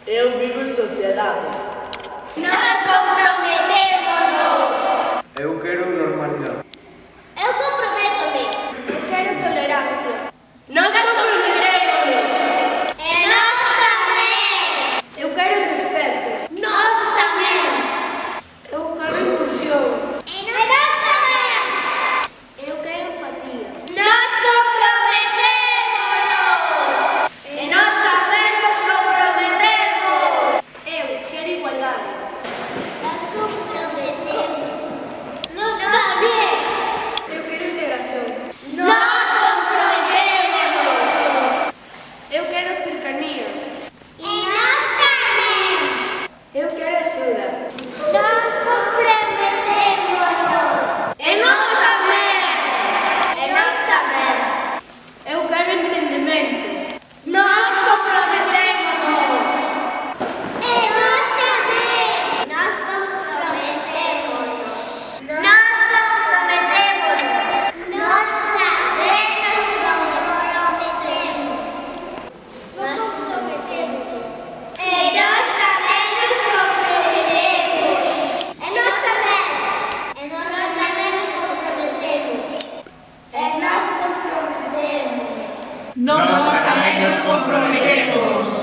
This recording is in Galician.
Eu vivo en sociedade. Nós comprometémonos. Eu quero normalidade. Eu comprométome. Eu quero tolerancia. Nós comprometémonos. E nós tamén. Eu quero respeto. Nós tamén. Eu quero inclusión. E nós tamén. Eu quero empatía. Nós comprometémonos. E nós tamén nos comprometemos. Eu quero igualdade. Nós comprometemos. Nós tamén. Eu quero integración. Nós comprometémonos. Eu quero cercanía. E nós tamén. Eu quero axuda. Nós comprometémonos. E nós tamén. E nós tamén. Eu quero entendimento. Nós comprometémonos. E nós tamén. Nós comprometémonos. Nós comprometémonos. Nós tamén nos comprometemos. Nós comprometemos. E nós tamén nos comprometemos. E nós tamén. E nós tamén nos comprometemos. E nós comprometemos. Nós tamén nos comprometemos.